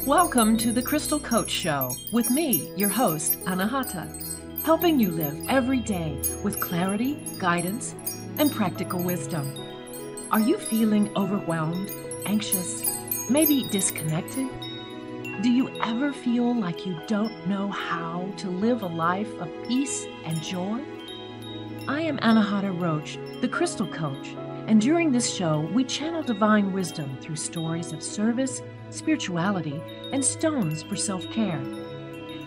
Welcome to the Crystal Coach Show with me, your host, Anahata, helping you live every day with clarity, guidance, and practical wisdom. Are you feeling overwhelmed, anxious, maybe disconnected? Do you ever feel like you don't know how to live a life of peace and joy? I am Anahata Roach, the Crystal Coach, and during this show, we channel divine wisdom through stories of service, spirituality, and stones for self-care.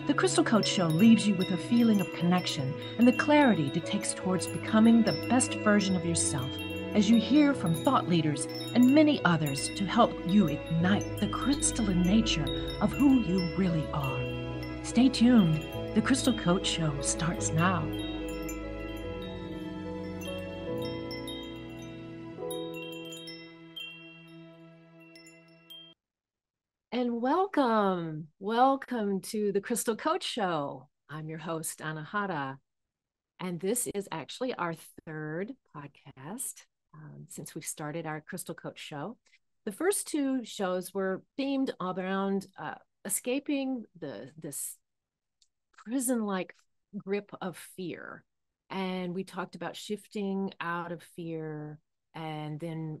The Crystal Coach Show leaves you with a feeling of connection and the clarity that takes towards becoming the best version of yourself as you hear from thought leaders and many others to help you ignite the crystalline nature of who you really are. Stay tuned. The Crystal Coach Show starts now. And welcome to the Crystal Coach Show. I'm your host, Anahata, and this is actually our third podcast since we started our Crystal Coach Show. The first two shows were themed around escaping this prison-like grip of fear, and we talked about shifting out of fear, and then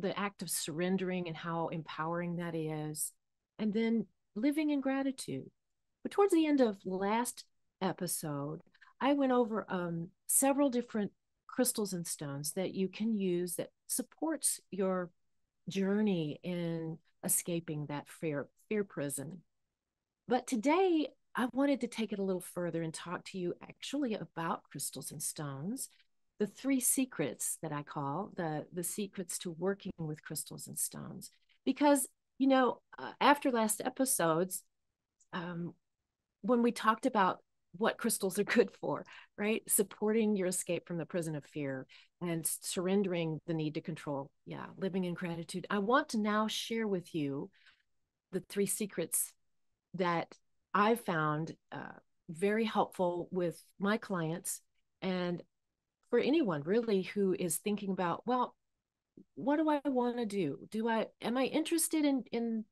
the act of surrendering and how empowering that is, and then living in gratitude. But towards the end of last episode, I went over several different crystals and stones that you can use that supports your journey in escaping that fear prison. But today, I wanted to take it a little further and talk to you actually about crystals and stones, the three secrets that I call the secrets to working with crystals and stones. Because, after last episodes, when we talked about what crystals are good for, right? Supporting your escape from the prison of fear and surrendering the need to control. Yeah, living in gratitude. I want to now share with you the three secrets that I've found very helpful with my clients and for anyone really who is thinking about, well, what do I want to do? Am I interested in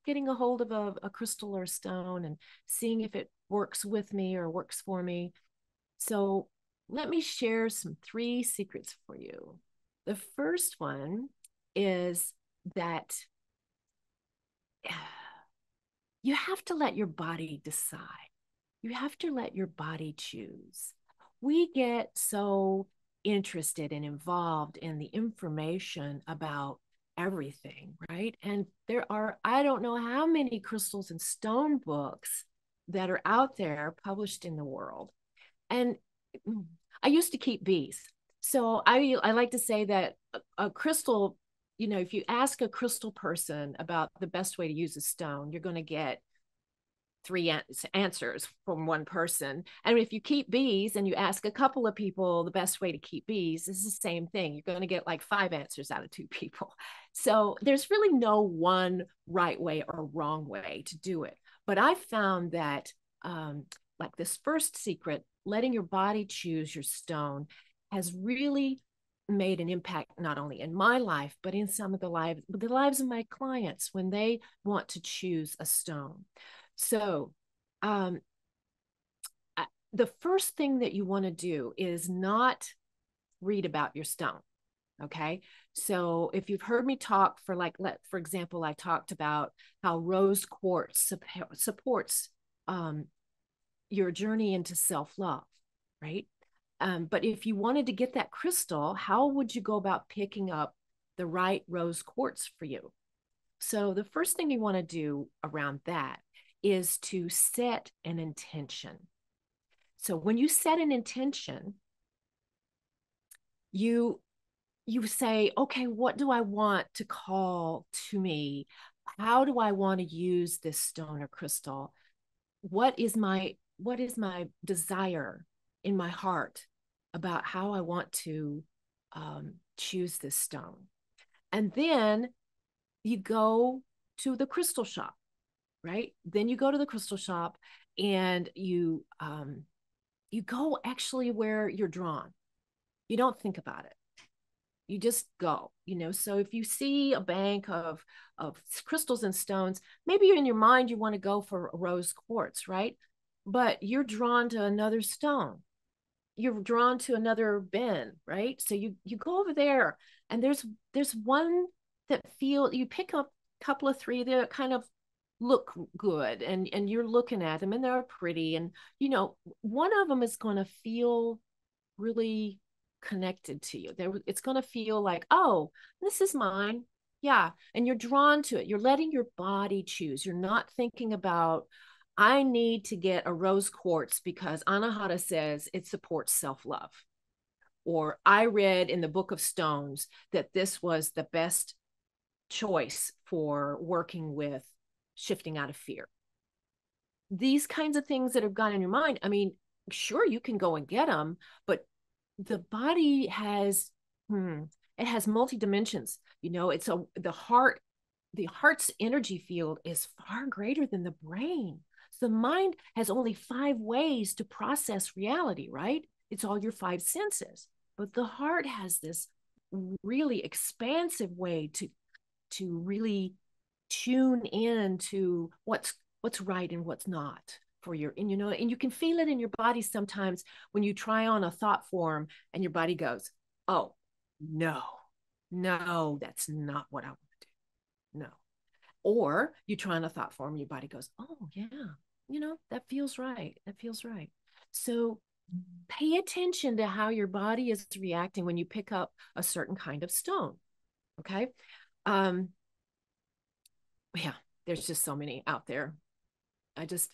getting a hold of a crystal or a stone and seeing if it works with me or works for me? So let me share some three secrets for you. The first one is that you have to let your body decide. You have to let your body choose. We get so interested and involved in the information about everything, right? And there are, I don't know how many crystals and stone books that are out there published in the world. And I used to keep bees. So I like to say that a crystal, if you ask a crystal person about the best way to use a stone, you're going to get three answers from one person. And if you keep bees and you ask a couple of people the best way to keep bees, it's the same thing. You're going to get like 5 answers out of 2 people. So there's really no one right way or wrong way to do it. But I found that like this first secret, letting your body choose your stone, has really made an impact not only in my life, but in some of the lives of my clients when they want to choose a stone. So the first thing that you want to do is not read about your stone. Okay. So if you've heard me talk for example, I talked about how rose quartz supports your journey into self-love, right? But if you wanted to get that crystal, how would you go about picking up the right rose quartz for you? So the first thing you want to do around that is to set an intention. So when you set an intention, you say, okay, what do I want to call to me? How do I want to use this stone or crystal? What is my desire in my heart about how I want to choose this stone? And then you go to the crystal shop, right? Then you go to the crystal shop and you go actually where you're drawn. You don't think about it. You just go, So if you see a bank of crystals and stones, maybe in your mind you want to go for rose quartz, right? But you're drawn to another stone. You're drawn to another bin, right? So you go over there, and there's one that you pick up a couple of three that kind of look good, and you're looking at them and they're pretty, and one of them is going to feel really connected to you. It's going to feel like, oh, this is mine. Yeah. And you're drawn to it. You're letting your body choose. You're not thinking about, I need to get a rose quartz because Anahata says it supports self love. Or I read in the Book of Stones that this was the best choice for working with shifting out of fear. These kinds of things that have gone in your mind, I mean, sure, you can go and get them, but the body has it has multi dimensions. It's the heart's energy field is far greater than the brain. So the mind has only 5 ways to process reality, right? It's all your 5 senses. But the heart has this really expansive way to really tune in to what's right and what's not for your, and you can feel it in your body sometimes when you try on a thought form and your body goes, oh, no, that's not what I want to do. No. Or you try on a thought form and your body goes, oh yeah, that feels right. That feels right. So pay attention to how your body is reacting when you pick up a certain kind of stone. Okay. um yeah, there's just so many out there. I just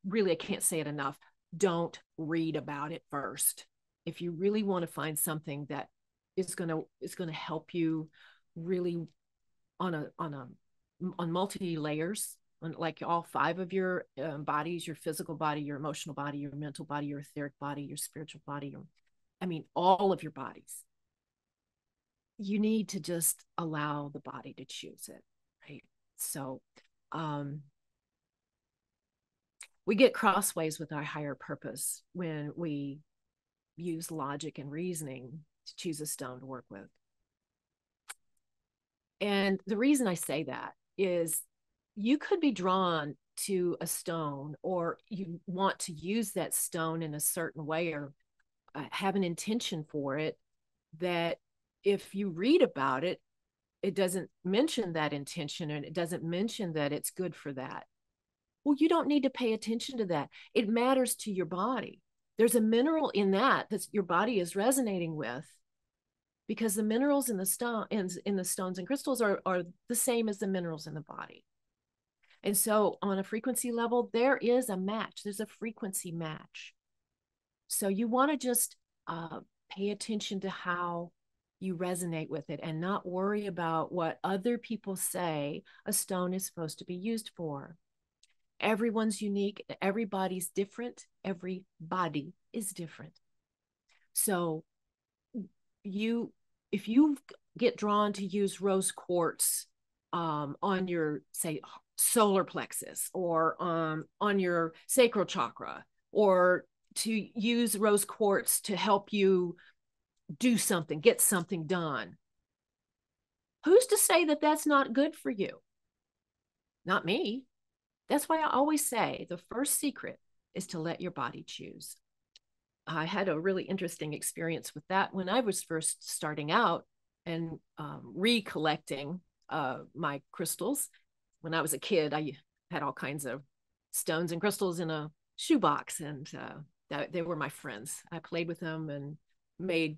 really, I can't say it enough. Don't read about it first. If you really want to find something that is gonna help you really on multi layers, on like all 5 of your bodies, your physical body, your emotional body, your mental body, your etheric body, your spiritual body, I mean, all of your bodies. You need to just allow the body to choose it, right? So, um, we get crossways with our higher purpose when we use logic and reasoning to choose a stone to work with. And the reason I say that is you could be drawn to a stone, or you want to use that stone in a certain way, or have an intention for it, that if you read about it, it doesn't mention that intention, and it doesn't mention that it's good for that. Well, you don't need to pay attention to that. It matters to your body. There's a mineral in that your body is resonating with, because the minerals in the stones and crystals are the same as the minerals in the body. And so on a frequency level, there is a match. There's a frequency match. So you want to just pay attention to how you resonate with it, and not worry about what other people say a stone is supposed to be used for. Everyone's unique. Everybody's different. Every body is different. So if you get drawn to use rose quartz on your, say, solar plexus, or on your sacral chakra, or to use rose quartz to help you do something, get something done, who's to say that that's not good for you? Not me. That's why I always say the first secret is to let your body choose. I had a really interesting experience with that when I was first starting out and recollecting my crystals. When I was a kid, I had all kinds of stones and crystals in a shoebox, and they were my friends. I played with them and made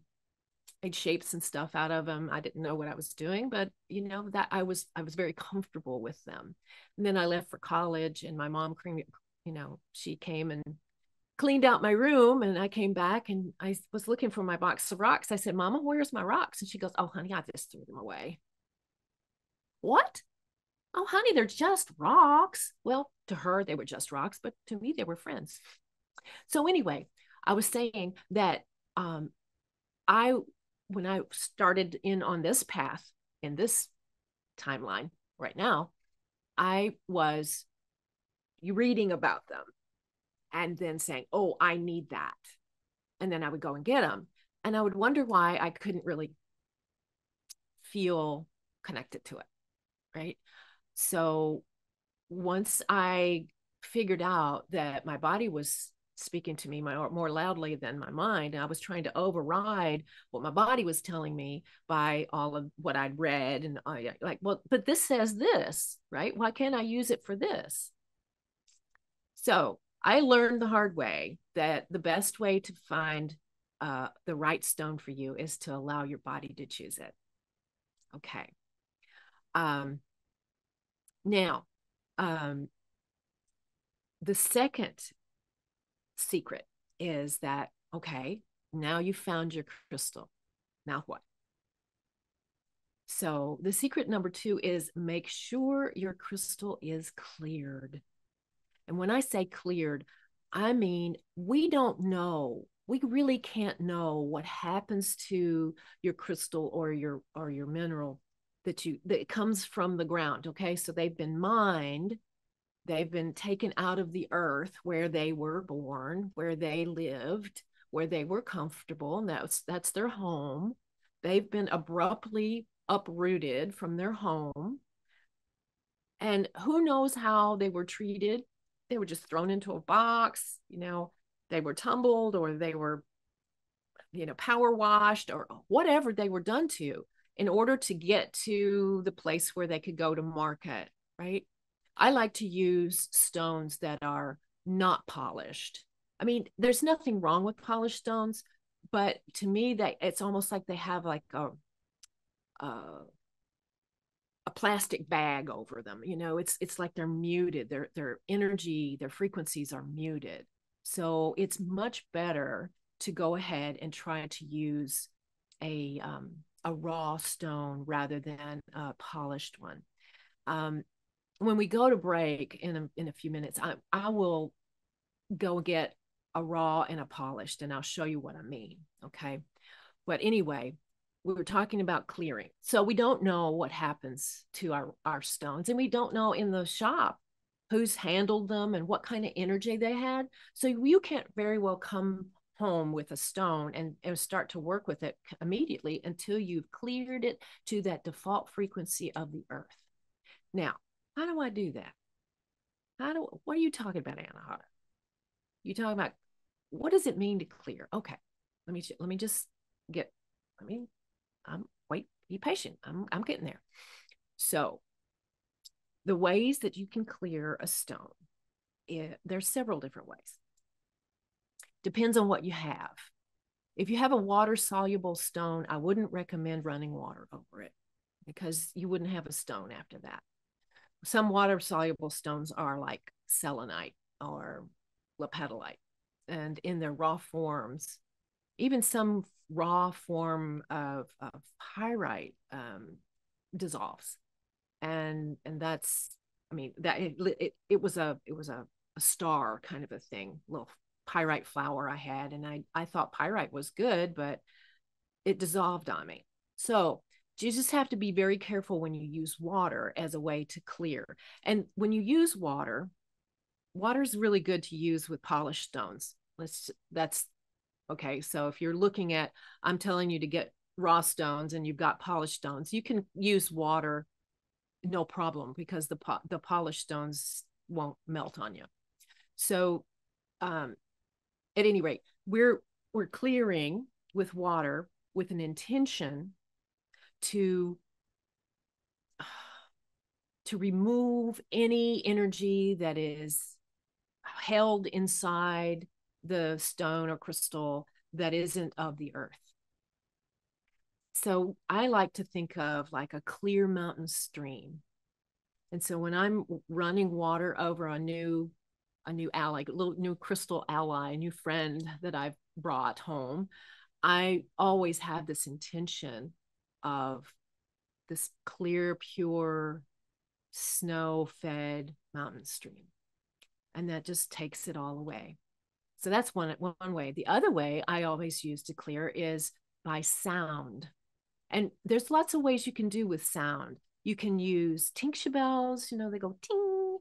shapes and stuff out of them. I didn't know what I was doing, but that I was very comfortable with them. And then I left for college, and my mom, she came and cleaned out my room, and I came back and I was looking for my box of rocks. I said, Mama, where's my rocks? And she goes, oh, honey, I just threw them away. What? Oh, honey, they're just rocks. Well, to her, they were just rocks, but to me, they were friends. So anyway, I was saying that I when I started in on this path, in this timeline right now, I was reading about them and then saying, oh, I need that. And then I would go and get them. And I would wonder why I couldn't really feel connected to it, right? So once I figured out that my body was speaking to me more loudly than my mind, and I was trying to override what my body was telling me by all of what I'd read, and I like, well, but this says this, right? Why can't I use it for this? So I learned the hard way that the best way to find the right stone for you is to allow your body to choose it. Okay. Um, now, um, the second secret is that, okay, now you found your crystal. Now what? So the secret number two is make sure your crystal is cleared. And when I say cleared, I mean, we don't know. We really can't know what happens to your crystal or your mineral that comes from the ground. Okay. So they've been mined, they've been taken out of the earth where they were born, where they lived, where they were comfortable, and that's their home. They've been abruptly uprooted from their home, and who knows how they were treated. They were just thrown into a box, they were tumbled, or they were, power washed, or whatever they were done to in order to get to the place where they could go to market, right? I like to use stones that are not polished. I mean, there's nothing wrong with polished stones, but to me, that it's almost like they have like a plastic bag over them. It's like they're muted. Their energy, their frequencies are muted. So it's much better to go ahead and try to use a raw stone rather than a polished one. When we go to break in a few minutes, I will go get a raw and a polished, and I'll show you what I mean. Okay. But anyway, we were talking about clearing. So we don't know what happens to our stones, and we don't know in the shop who's handled them and what kind of energy they had. So you can't very well come home with a stone and start to work with it immediately until you've cleared it to that default frequency of the earth. Now, how do I do that? What are you talking about, Anahata? You talking about what does it mean to clear? Okay, let me just get. Let me. Wait. Be patient. I'm getting there. So the ways that you can clear a stone, there's several different ways. Depends on what you have. If you have a water soluble stone, I wouldn't recommend running water over it because you wouldn't have a stone after that. Some water soluble stones are like selenite or lepidolite, and in their raw forms, even some raw form of pyrite dissolves, and that's, I mean, that it was a star kind of a thing, little pyrite flower I had, and I thought pyrite was good, but it dissolved on me. So you just have to be very careful when you use water as a way to clear. And when you use water is really good to use with polished stones. That's okay. So if you're looking at, I'm telling you to get raw stones and you've got polished stones, you can use water, no problem, because the polished stones won't melt on you. So um, at any rate, we're clearing with water with an intention to to remove any energy that is held inside the stone or crystal that isn't of the earth. So I like to think of like a clear mountain stream. And so when I'm running water over a new ally, a little new crystal ally, a new friend that I've brought home, I always have this intention of this clear, pure, snow fed mountain stream. And that just takes it all away. So that's one way. The other way I always use to clear is by sound. And there's lots of ways you can do with sound. You can use tincture bells, they go ting,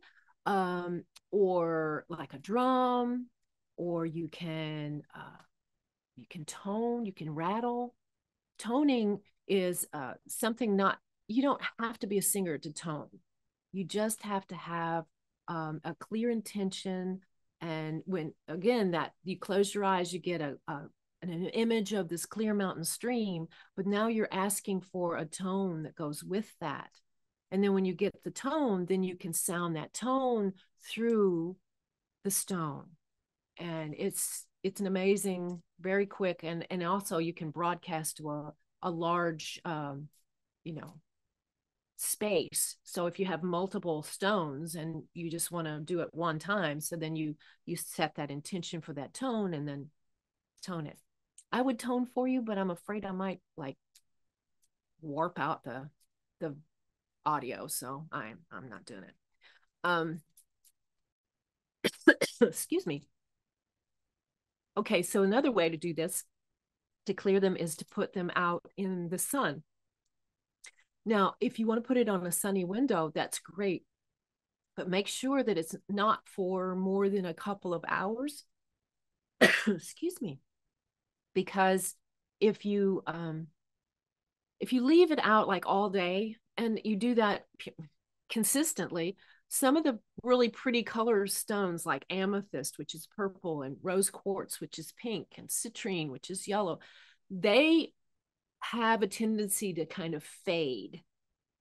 or like a drum, or you can tone, you can rattle. Toning is something not, you don't have to be a singer to tone. You just have to have a clear intention. And when, again, that you close your eyes, you get an image of this clear mountain stream, but now you're asking for a tone that goes with that. And then when you get the tone, then you can sound that tone through the stone. And it's an amazing, very quick, and also you can broadcast to a large you know space. So if you have multiple stones and you just want to do it one time, so then you set that intention for that tone and then tone it. I would tone for you, but I'm afraid I might like warp out the audio, so I'm not doing it. um excuse me. Okay, so another way to do this, to clear them, is to put them out in the sun. Now, if you want to put it on a sunny window, that's great, but make sure that it's not for more than a couple of hours. Excuse me. Because if you leave it out like all day and you do that consistently, some of the really pretty color stones like amethyst, which is purple, and rose quartz, which is pink, and citrine, which is yellow, they have a tendency to kind of fade,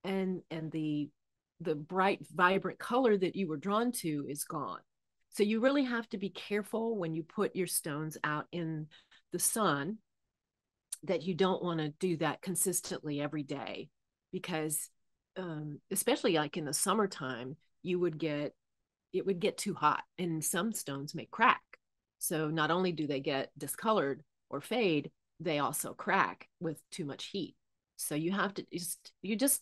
and the bright vibrant color that you were drawn to is gone. So you really have to be careful when you put your stones out in the sun, that you don't want to do that consistently every day, because especially like in the summertime, you would get it would get too hot and some stones may crack. So not only do they get discolored or fade, they also crack with too much heat. So you just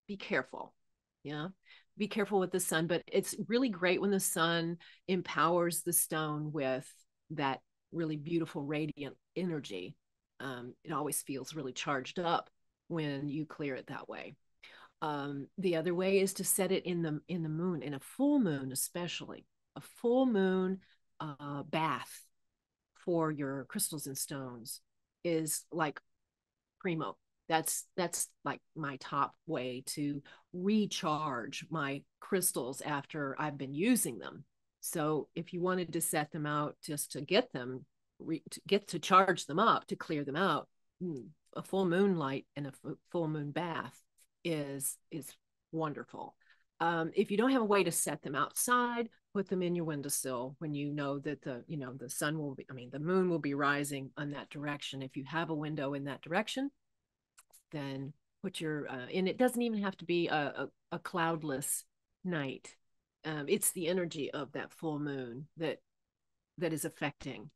be careful. Yeah. Be careful with the sun, but it's really great when the sun empowers the stone with that really beautiful radiant energy. It always feels really charged up when you clear it that way. The other way is to set it in the moon, in a full moon, especially a full moon bath for your crystals and stones is like primo. That's like my top way to recharge my crystals after I've been using them. So if you wanted to set them out just to get them, to get to charge them up, to clear them out, a full moonlight and a full moon bath is wonderful. If you don't have a way to set them outside, put them in your windowsill when you know that the sun will be, I mean, the moon will be rising on that direction. If you have a window in that direction, then put your and it doesn't even have to be a cloudless night. It's the energy of that full moon that is affecting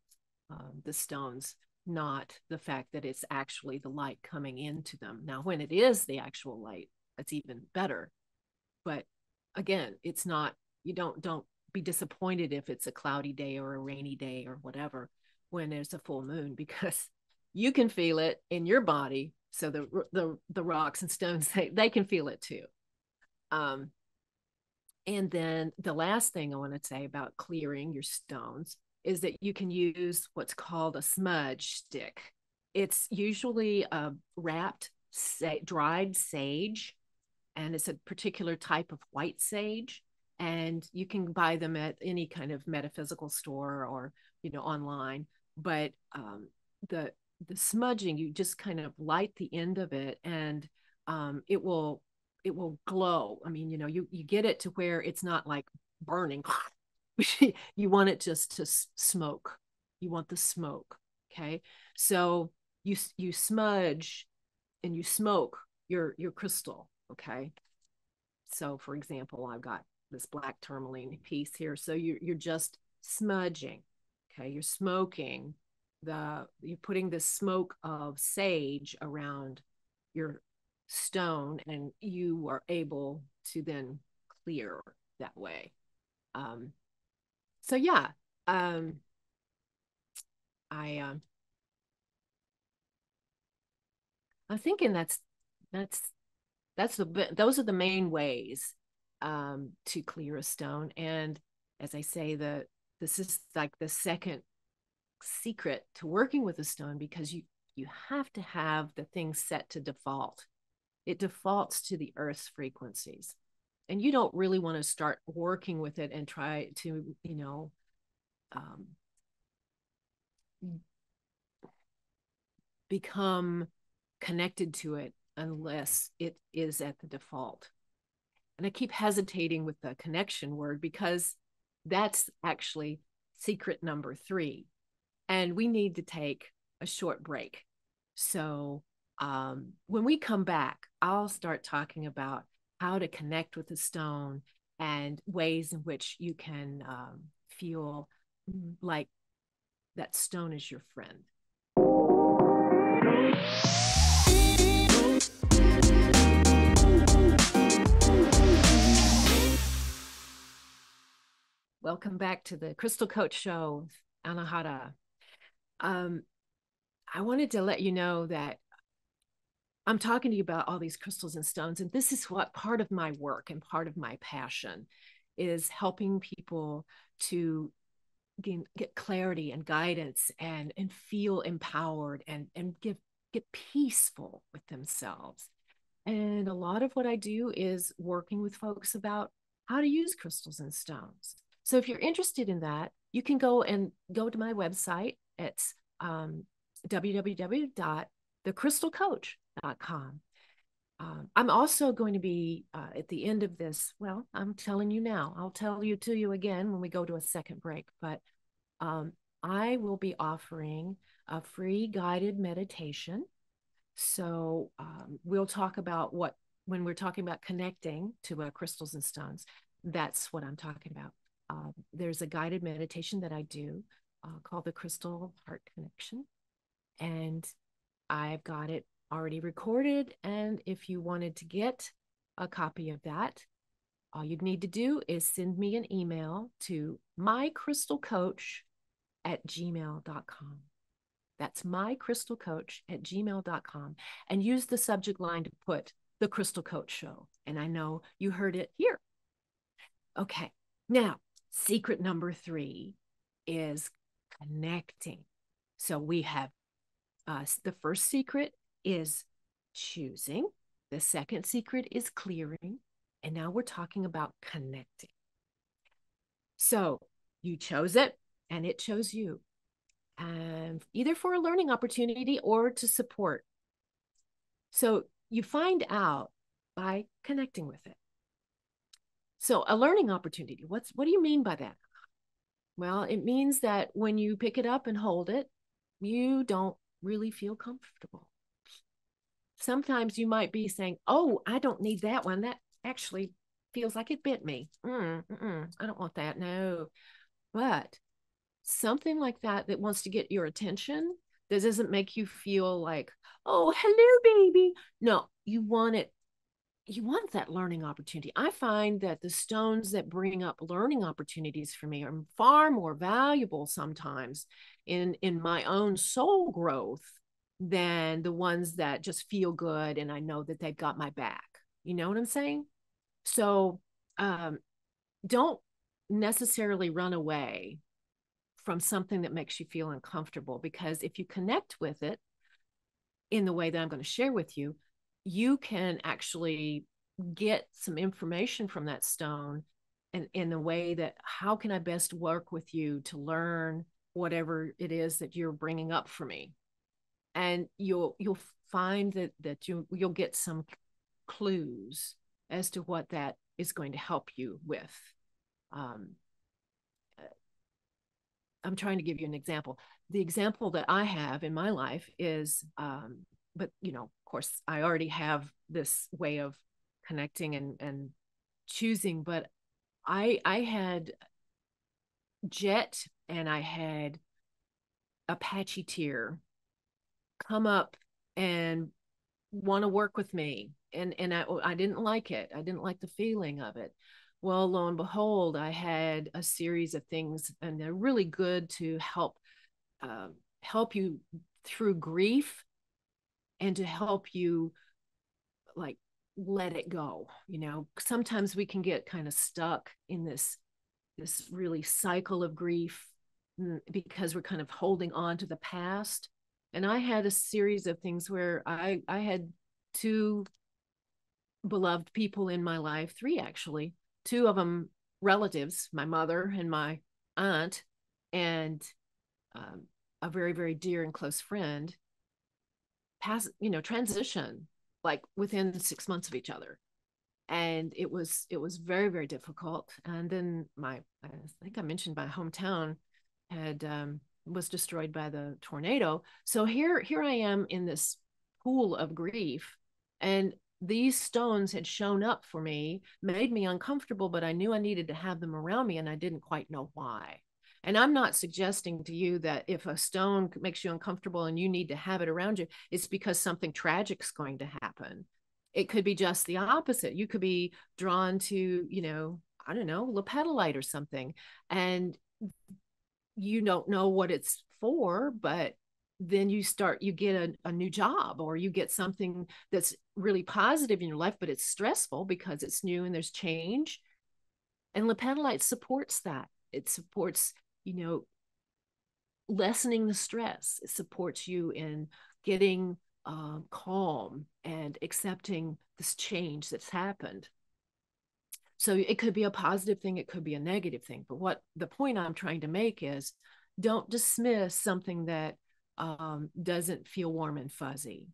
the stones, not the fact that it's actually the light coming into them. Now, when it is the actual light, that's even better. But again, it's not, you don't be disappointed if it's a cloudy day or a rainy day or whatever when there's a full moon, because you can feel it in your body. So the rocks and stones, they can feel it too. Um, and then the last thing I want to say about clearing your stones is that you can use what's called a smudge stick. It's usually wrapped dried sage, and it's a particular type of white sage. And you can buy them at any kind of metaphysical store or online. But the the smudging, you just kind of light the end of it, and it will glow. I mean, you get it to where it's not like burning. You want it just to smoke. You want the smoke. Okay. So you smudge and you smoke your crystal. Okay. So for example, I've got this black tourmaline piece here. So you're just smudging. Okay. You're smoking you're putting the smoke of sage around your stone, and you are able to then clear that way. Um, so yeah, um, I'm thinking that's those are the main ways to clear a stone. And as I say, this is like the second secret to working with a stone, because you have to have the thing set to default. It defaults to the Earth's frequencies. And you don't really want to start working with it and try to, um, become connected to it unless it is at the default. And I keep hesitating with the connection word because that's actually secret number 3. And we need to take a short break. So when we come back, I'll start talking about how to connect with the stone and ways in which you can feel like that stone is your friend. Welcome back to the Crystal Coach Show, Anahata. I wanted to let you know that I'm talking to you about all these crystals and stones, and this is what part of my work and part of my passion is helping people to get clarity and guidance and feel empowered and get peaceful with themselves. And a lot of what I do is working with folks about how to use crystals and stones. So if you're interested in that, you can go to my website. It's www.thecrystalcoach.com. I'm also going to be at the end of this. Well, I'm telling you now. I'll tell you to you again when we go to a second break. But I will be offering a free guided meditation. So we'll talk about when we're talking about connecting to crystals and stones. That's what I'm talking about. There's a guided meditation that I do called the Crystal Heart Connection. And I've got it already recorded. And if you wanted to get a copy of that, all you'd need to do is send me an email to mycrystalcoach@gmail.com. That's mycrystalcoach@gmail.com, and use the subject line to put the Crystal Coach Show. And I know you heard it here. Okay. Now, secret number 3 is connecting. So we have the first secret is choosing. The second secret is clearing. And now we're talking about connecting. So you chose it and it chose you. And either for a learning opportunity or to support. So you find out by connecting with it. So a learning opportunity, what do you mean by that? Well, it means that when you pick it up and hold it, you don't really feel comfortable. Sometimes you might be saying, oh, I don't need that one. That actually feels like it bit me. I don't want that. No. But something like that wants to get your attention, that doesn't make you feel like, oh, hello, baby. No, you want it. You want that learning opportunity. I find that the stones that bring up learning opportunities for me are far more valuable sometimes in my own soul growth than the ones that just feel good and I know that they've got my back. You know what I'm saying? So don't necessarily run away from something that makes you feel uncomfortable, because if you connect with it in the way that I'm going to share with you, you can actually get some information from that stone and in the way that, how can I best work with you to learn whatever it is that you're bringing up for me? And you'll find that you'll get some clues as to what that is going to help you with. I'm trying to give you an example. The example that I have in my life is, but of course, I already have this way of connecting and choosing. But I had Jet and I had Apache Tear come up and want to work with me, and I didn't like it. I didn't like the feeling of it. Well, lo and behold, I had a series of things, and they're really good to help you through grief and to help you like let it go. Sometimes we can get kind of stuck in this really cycle of grief because we're kind of holding on to the past. And I had a series of things where I had two beloved people in my life, three actually, two of them relatives, my mother and my aunt, and um, a very, very dear and close friend transition like within 6 months of each other. And it was very, very difficult. And then I think I mentioned my hometown had was destroyed by the tornado. So here I am in this pool of grief, and these stones had shown up for me, made me uncomfortable, but I knew I needed to have them around me, and I didn't quite know why. And I'm not suggesting to you that if a stone makes you uncomfortable and you need to have it around you, it's because something tragic is going to happen. It could be just the opposite. You could be drawn to, I don't know, lepidolite or something, and you don't know what it's for, but then you get a new job, or you get something that's really positive in your life, but it's stressful because it's new and there's change. And lepidolite supports that. It supports, you know, lessening the stress. It supports you in getting calm and accepting this change that's happened. So it could be a positive thing, it could be a negative thing. But what the point I'm trying to make is, don't dismiss something that doesn't feel warm and fuzzy.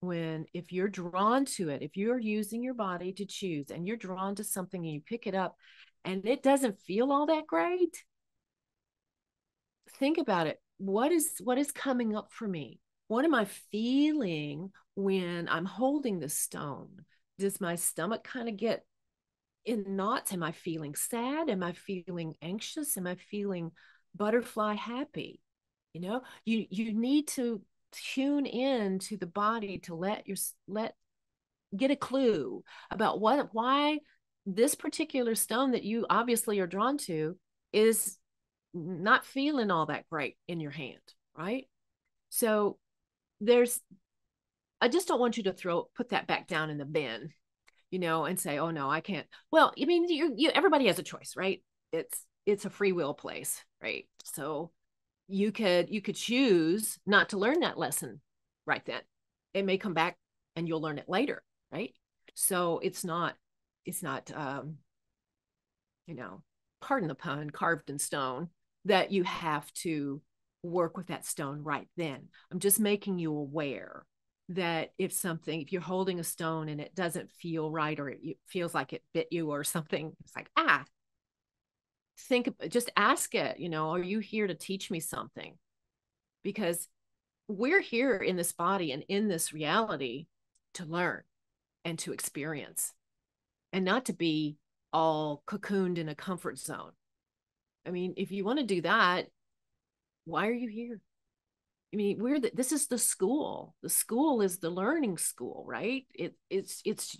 If you're drawn to it, if you're using your body to choose and you're drawn to something and you pick it up and it doesn't feel all that great, think about it. What is coming up for me? What am I feeling when I'm holding the stone? Does my stomach kind of get in knots? Am I feeling sad? Am I feeling anxious? Am I feeling butterfly happy? You need to tune in to the body to let get a clue about why this particular stone that you obviously are drawn to is not feeling all that great in your hand, right? So there's I just don't want you to put that back down in the bin, and say, "Oh no, I can't." Well, I mean, everybody has a choice, right? It's a free will place, right? So you could choose not to learn that lesson right then. It may come back and you'll learn it later, right? So it's not you know, pardon the pun, carved in stone, that you have to work with that stone right then. I'm just making you aware that if you're holding a stone and it doesn't feel right, or it feels like it bit you or something, it's like, just ask it, are you here to teach me something? Because we're here in this body and in this reality to learn and to experience, and not to be all cocooned in a comfort zone. I mean, if you want to do that, why are you here? I mean, this is the school. The school is the learning school, right? It's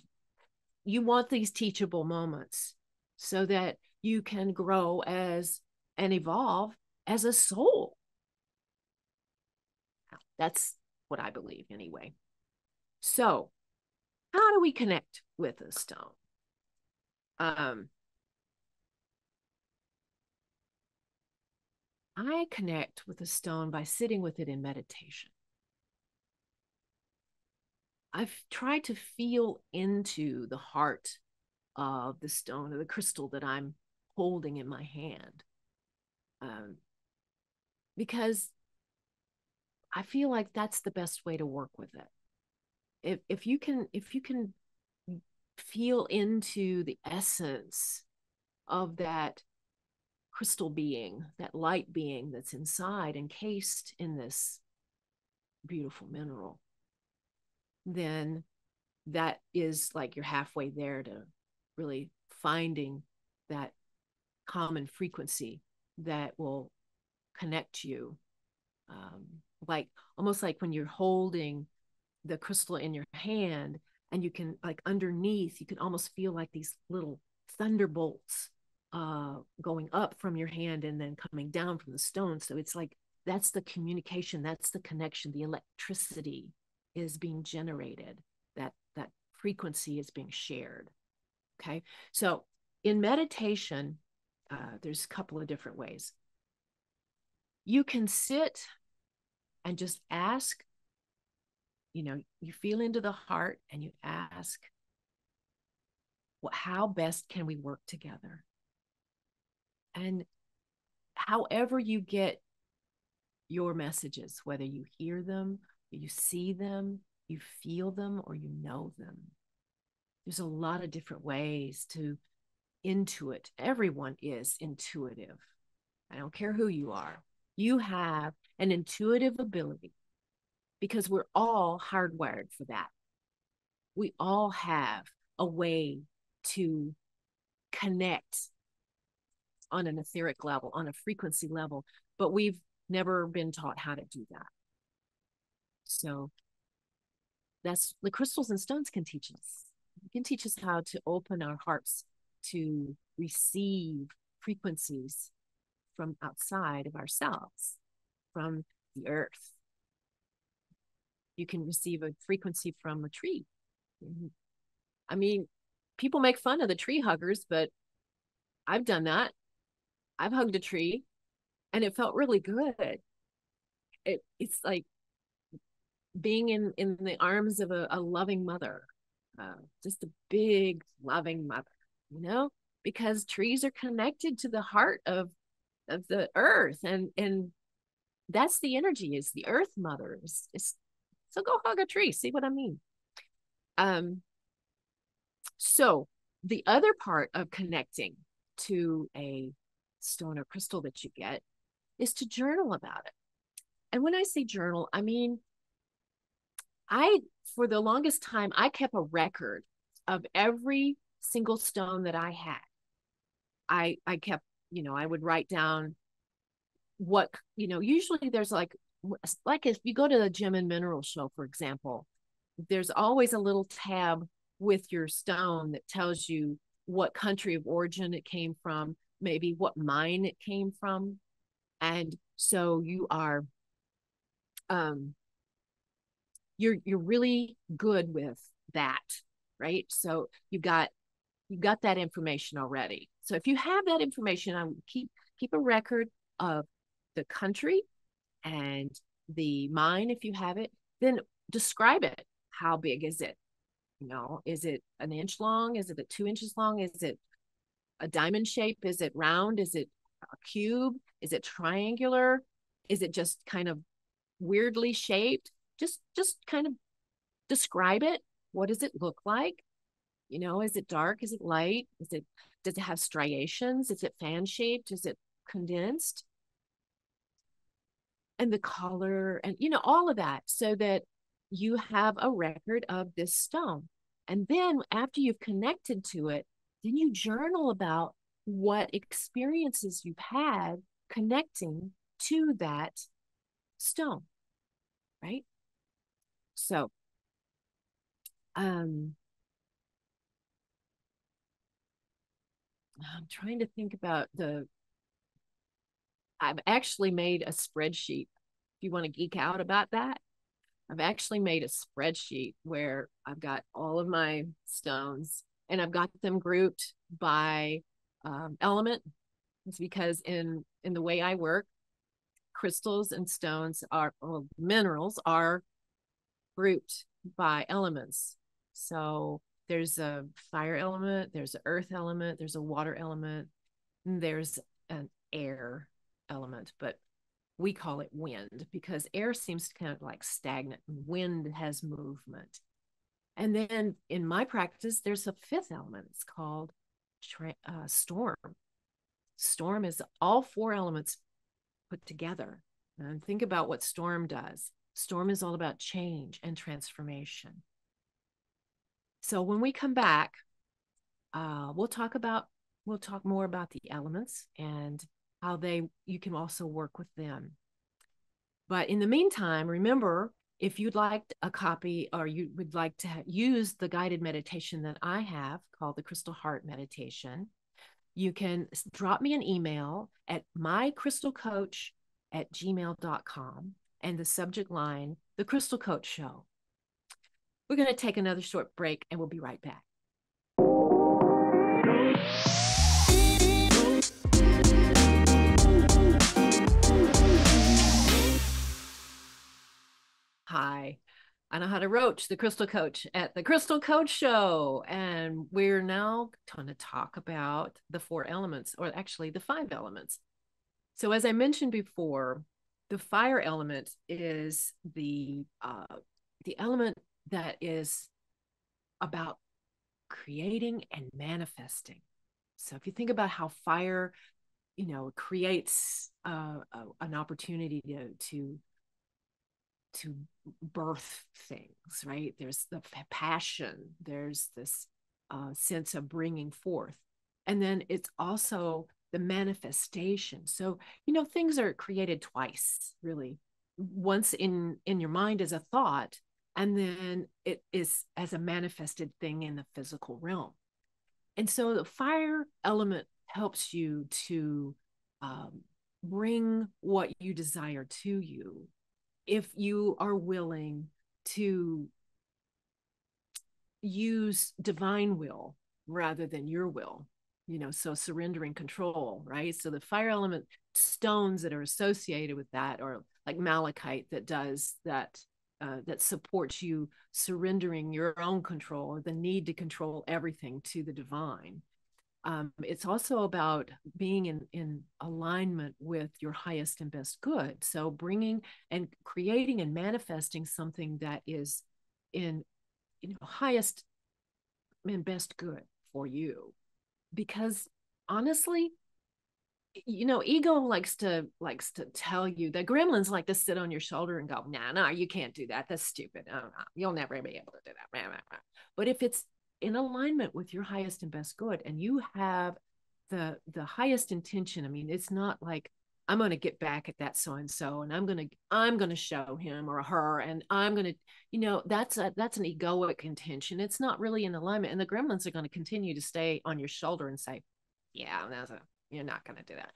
you want these teachable moments so that you can grow as and evolve as a soul. That's what I believe anyway. So, how do we connect with a stone? I connect with a stone by sitting with it in meditation. I've tried to feel into the heart of the stone or the crystal that I'm holding in my hand, um, because I feel like that's the best way to work with it. If you can feel into the essence of that crystal being, that light being that's inside, encased in this beautiful mineral, then that is like you're halfway there to really finding that common frequency that will connect you. Um, like almost like when you're holding the crystal in your hand, and you can, like, underneath, you can almost feel like these little thunderbolts going up from your hand and then coming down from the stone. So it's like that's the communication, that's the connection, the electricity is being generated, that frequency is being shared. Okay, so in meditation, there's a couple of different ways. You can sit and just ask you feel into the heart and you ask, well, how best can we work together? And however you get your messages, whether you hear them, you see them, you feel them, or you know them, there's a lot of different ways to intuit. Everyone is intuitive. I don't care who you are. You have an intuitive ability because we're all hardwired for that. We all have a way to connect on an etheric level, on a frequency level, but we've never been taught how to do that. So that's the crystals and stones can teach us. It can teach us how to open our hearts to receive frequencies from outside of ourselves, from the earth. You can receive a frequency from a tree. I mean, people make fun of the tree huggers, but I've done that. I've hugged a tree and it felt really good. It's like being in the arms of a loving mother, just a big loving mother, because trees are connected to the heart of the earth, and that's the energy, is the earth mother. So go hug a tree. See what I mean? So the other part of connecting to a stone or crystal that you get is to journal about it. And when I say journal, I mean, for the longest time, I kept a record of every single stone that I had. I kept, I would write down what, usually there's like if you go to the gem and mineral show, for example, there's always a little tab with your stone that tells you what country of origin it came from, maybe what mine it came from. And so you are, you're really good with that, right? So you got that information already. So if you have that information, I would keep a record of the country and the mine if you have it. Then describe it. How big is it? Is it an inch long? Is it 2 inches long? Is it a diamond shape? Is it round? Is it a cube? Is it triangular? Is it just kind of weirdly shaped? Just kind of describe it. What does it look like? Is it dark? Is it light? Does it have striations? Is it fan shaped? Is it condensed? And the color and, all of that, so that you have a record of this stone. And then after you've connected to it, then you journal about what experiences you've had connecting to that stone, right? So, I'm trying to think about I've actually made a spreadsheet. If you want to geek out about that, I've actually made a spreadsheet where I've got all of my stones and I've got them grouped by element. It's because in the way I work, crystals and stones minerals are grouped by elements. So there's a fire element, there's an earth element, there's a water element, and there's an air element, but we call it wind because air seems to kind of like stagnant. Wind has movement. And then in my practice, there's a fifth element. It's called storm. Storm is all 4 elements put together. And think about what storm does. Storm is all about change and transformation. So when we come back, we'll talk more about the elements and how you can also work with them. But in the meantime, remember, if you'd like a copy or you would like to use the guided meditation that I have called the Crystal Heart Meditation, you can drop me an email at mycrystalcoach@gmail.com and the subject line, The Crystal Coach Show. We're going to take another short break and we'll be right back. Hi. Anahata Roach, the Crystal Coach at the Crystal Coach Show. And we're now going to talk about the four elements, or actually the five elements. So, as I mentioned before, the fire element is the element that is about creating and manifesting. So, if you think about how fire, creates an opportunity to birth things, right? There's the passion, there's this sense of bringing forth. And then it's also the manifestation. So, things are created twice, really. Once in your mind as a thought, and then it is as a manifested thing in the physical realm. And so the fire element helps you to bring what you desire to you if you are willing to use divine will rather than your will, so surrendering control, right? So the fire element stones that are associated with that are like malachite that does that, that supports you surrendering your own control or the need to control everything to the divine. It's also about being in alignment with your highest and best good. So bringing and creating and manifesting something that is in highest and best good for you. Because honestly, ego likes to tell you, the gremlins like to sit on your shoulder and go, nah, you can't do that, that's stupid, you'll never be able to do that. But if it's in alignment with your highest and best good, and you have the highest intention, I mean, it's not like I'm going to get back at that so and so, and I'm going to show him or her, and I'm going to, that's an egoic intention. It's not really in alignment, and the gremlins are going to continue to stay on your shoulder and say, yeah, you're not going to do that.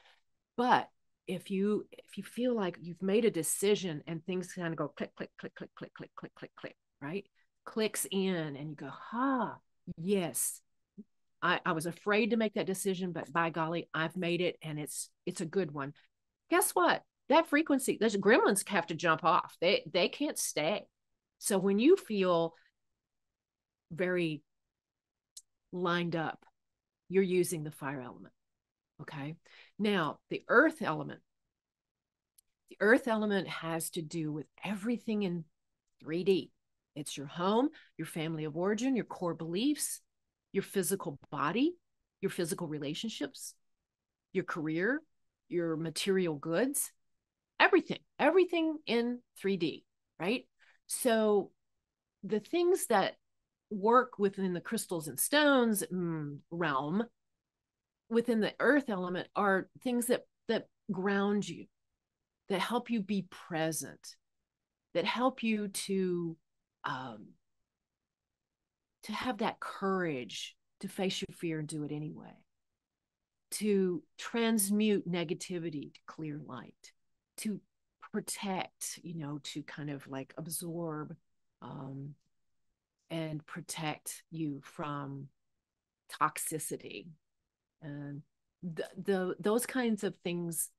But if you feel like you've made a decision and things kind of go click click click click click click click click click, right? Clicks in, and you go, yes, I was afraid to make that decision, but by golly, I've made it, and it's a good one. Guess what? That frequency, those gremlins have to jump off. They can't stay. So when you feel very lined up, you're using the fire element. Okay. Now, the earth element. The earth element has to do with everything in 3D. It's your home, your family of origin, your core beliefs, your physical body, your physical relationships, your career, your material goods, everything in 3D, right? So the things that work within the crystals and stones realm, within the earth element, are things that ground you, that help you be present, that help you to have that courage to face your fear and do it anyway, to transmute negativity to clear light, to protect, to kind of like absorb and protect you from toxicity. And those kinds of things,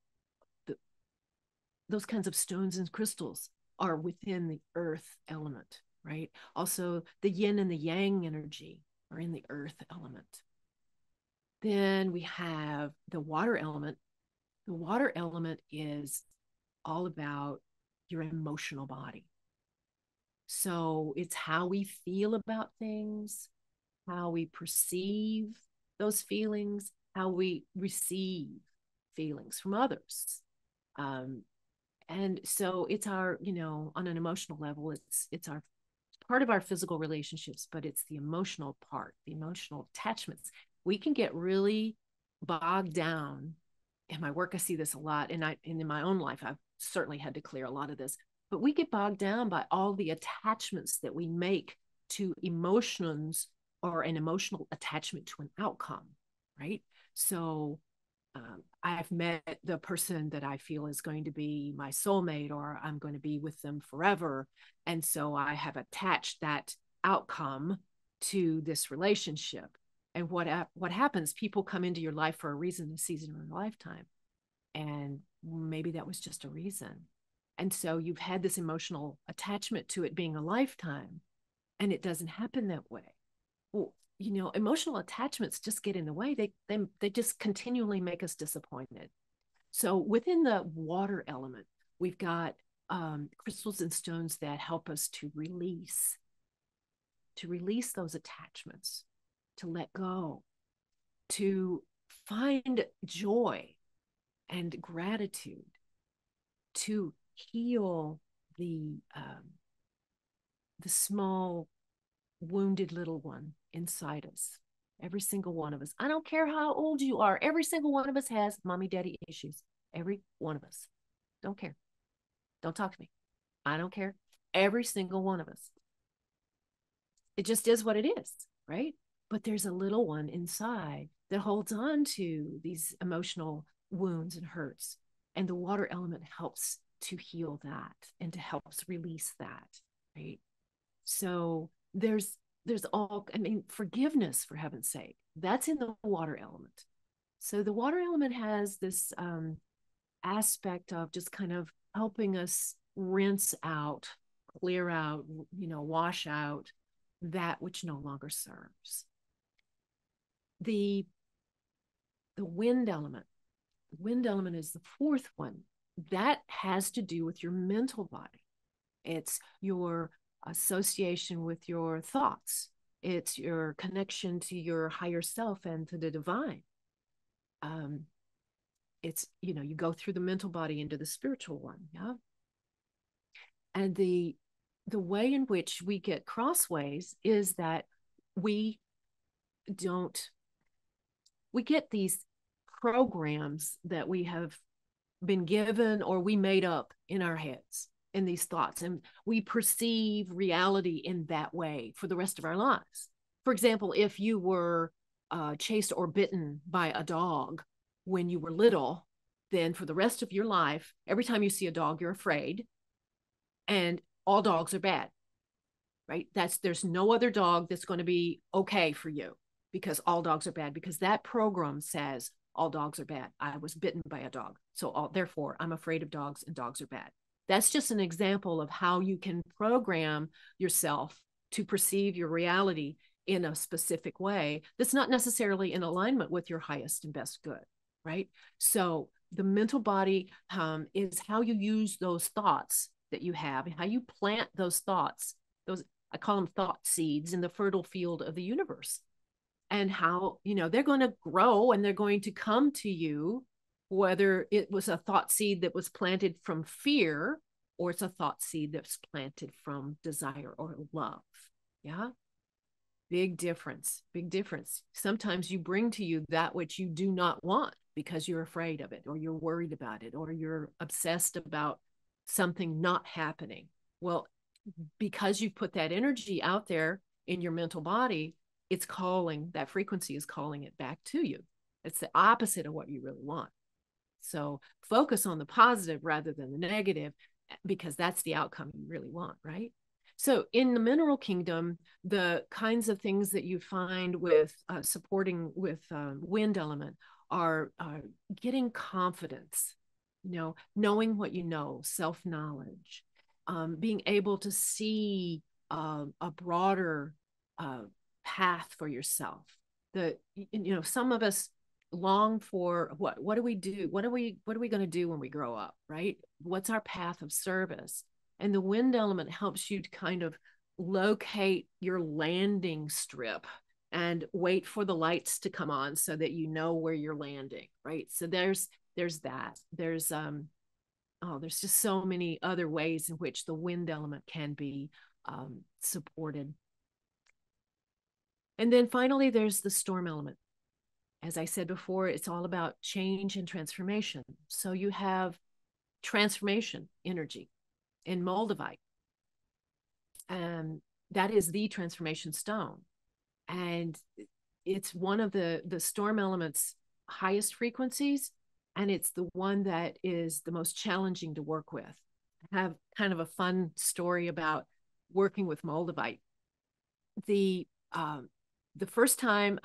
those kinds of stones and crystals are within the earth element, right? Also, the yin and the yang energy are in the earth element. Then we have the water element. The water element is all about your emotional body. So it's how we feel about things, how we perceive those feelings, how we receive feelings from others. And so it's our, on an emotional level, it's our part of our physical relationships, but it's the emotional part, the emotional attachments. We can get really bogged down. In my work, I see this a lot, and in my own life, I've certainly had to clear a lot of this. But we get bogged down by all the attachments that we make to emotions, or an emotional attachment to an outcome, right? So I've met the person that I feel is going to be my soulmate, or I'm going to be with them forever. And so I have attached that outcome to this relationship. And what happens? People come into your life for a reason, a season, or a lifetime. And maybe that was just a reason. And so you've had this emotional attachment to it being a lifetime, and it doesn't happen that way. Well, emotional attachments just get in the way. They just continually make us disappointed. So within the water element, we've got crystals and stones that help us to release those attachments, to let go, to find joy and gratitude, to heal the small wounded little one inside us. Every single one of us. I don't care how old you are. Every single one of us has mommy daddy issues. Every one of us. Don't care. Don't talk to me. I don't care. Every single one of us. It just is what it is, right? But there's a little one inside that holds on to these emotional wounds and hurts. And the water element helps to heal that and to helps release that, right? So there's all, I mean, forgiveness, for heaven's sake, that's in the water element. So the water element has this aspect of just kind of helping us rinse out, clear out, wash out that which no longer serves. The wind element. The wind element is the fourth one. That has to do with your mental body. It's your association with your thoughts. It's your connection to your higher self and to the divine. It's, you go through the mental body into the spiritual one. Yeah. And the way in which we get crossways is that we get these programs that we have been given or we made up in our heads, in these thoughts, and we perceive reality in that way for the rest of our lives. For example, if you were chased or bitten by a dog when you were little, then for the rest of your life, every time you see a dog, you're afraid, and all dogs are bad, right? There's no other dog that's going to be okay for you because all dogs are bad, because that program says all dogs are bad. I was bitten by a dog, so therefore I'm afraid of dogs and dogs are bad. That's just an example of how you can program yourself to perceive your reality in a specific way that's not necessarily in alignment with your highest and best good, right? So the mental body is how you use those thoughts that you have, how you plant those thoughts, I call them thought seeds in the fertile field of the universe, and how, they're going to grow and they're going to come to you, whether it was a thought seed that was planted from fear or it's a thought seed that's planted from desire or love. Yeah. Big difference. Big difference. Sometimes you bring to you that which you do not want because you're afraid of it, or you're worried about it, or you're obsessed about something not happening. Well, because you've put that energy out there in your mental body, it's calling, that frequency is calling it back to you. It's the opposite of what you really want. So focus on the positive rather than the negative, because that's the outcome you really want, right? So in the mineral kingdom, the kinds of things that you find with supporting with wind element are getting confidence, knowing what you know, self-knowledge, being able to see a broader path for yourself. Some of us long for what do we do? What are we going to do when we grow up, right? What's our path of service? And the wind element helps you to kind of locate your landing strip and wait for the lights to come on so that you know where you're landing, right? So there's that. There's just so many other ways in which the wind element can be supported. And then finally, there's the storm element. As I said before, it's all about change and transformation. So you have transformation energy in Moldavite. And that is the transformation stone. And it's one of the storm element's highest frequencies. And it's the one that is the most challenging to work with. I have kind of a fun story about working with Moldavite. The first time,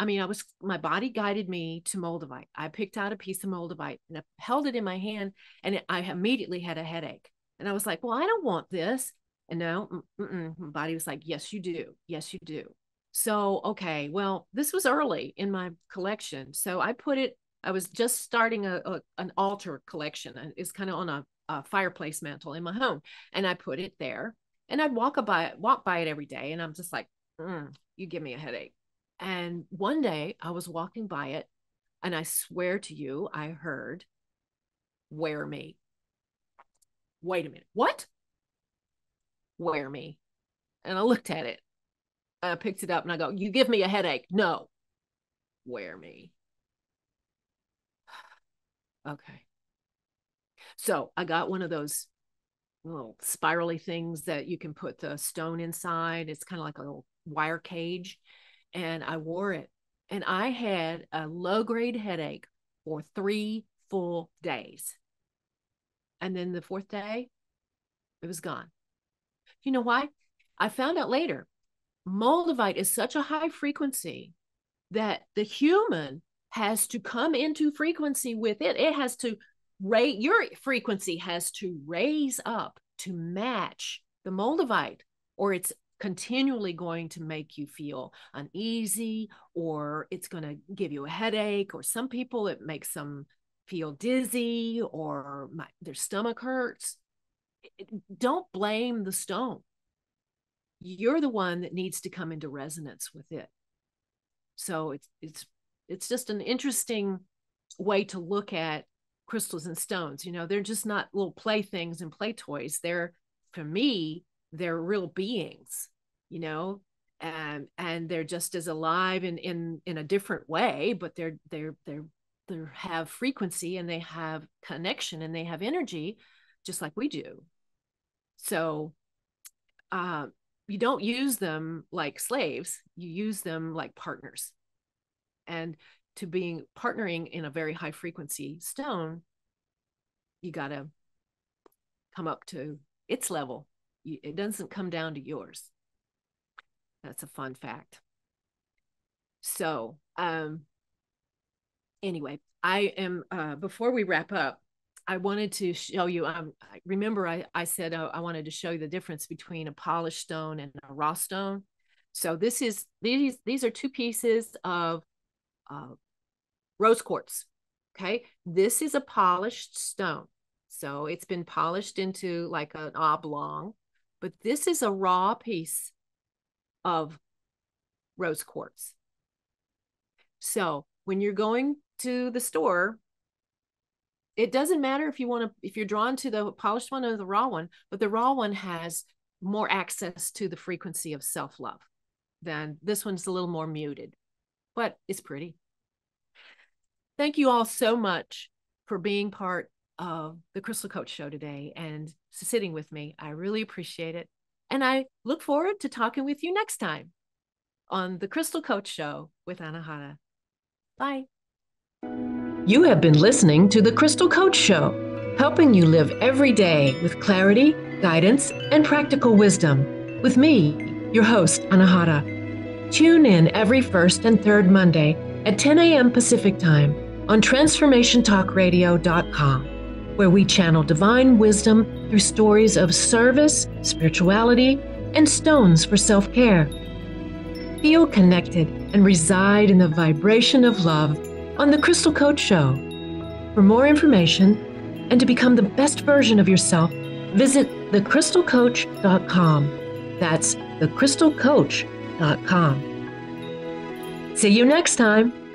my body guided me to Moldavite. I picked out a piece of Moldavite and I held it in my hand, and I immediately had a headache. And I was like, well, I don't want this. And no, my body was like, yes, you do. Yes, you do. So, okay, well, this was early in my collection. So I was just starting an altar collection. It's kind of on a fireplace mantle in my home. And I put it there and I'd walk by it every day. And I'm just like, you give me a headache. And one day I was walking by it and I swear to you, I heard, wear me. Wait a minute. What? Wear me. And I looked at it. I picked it up and I go, you give me a headache. No, wear me. Okay. So I got one of those little spirally things that you can put the stone inside. It's kind of like a little wire cage. And I wore it. And I had a low grade headache for 3 full days. And then the 4th day, it was gone. You know why? I found out later, Moldavite is such a high frequency that the human has to come into frequency with it. It has to your frequency has to raise up to match the Moldavite, or it's continually going to make you feel uneasy, or it's going to give you a headache, or some people it makes them feel dizzy, or their stomach hurts. Don't blame the stone. You're the one that needs to come into resonance with it. So it's just an interesting way to look at crystals and stones. You know, they're just not little playthings and play toys. For me, they're real beings, you know, and they're just as alive in a different way, but they have frequency and they have connection and they have energy just like we do. So you don't use them like slaves, you use them like partners. And to being partnering in a very high frequency stone, you got to come up to its level. It doesn't come down to yours. That's a fun fact. So anyway, I am before we wrap up, I wanted to show you, remember I said I wanted to show you the difference between a polished stone and a raw stone. So these are 2 pieces of rose quartz. Okay. This is a polished stone. So it's been polished into like an oblong, but this is a raw piece of rose quartz. So when you're going to the store, it doesn't matter if you're drawn to the polished one or the raw one, but the raw one has more access to the frequency of self-love than this one's a little more muted, but it's pretty. Thank you all so much for being part of the Crystal Coach Show today and sitting with me. I really appreciate it. And I look forward to talking with you next time on the Crystal Coach Show with Anahata. Bye. You have been listening to the Crystal Coach Show, helping you live every day with clarity, guidance, and practical wisdom. With me, your host, Anahata. Tune in every first and third Monday at 10 a.m. Pacific Time on TransformationTalkRadio.com, where we channel divine wisdom through stories of service, spirituality, and stones for self-care. Feel connected and reside in the vibration of love on The Crystal Coach Show. For more information and to become the best version of yourself, visit thecrystalcoach.com. That's thecrystalcoach.com. See you next time.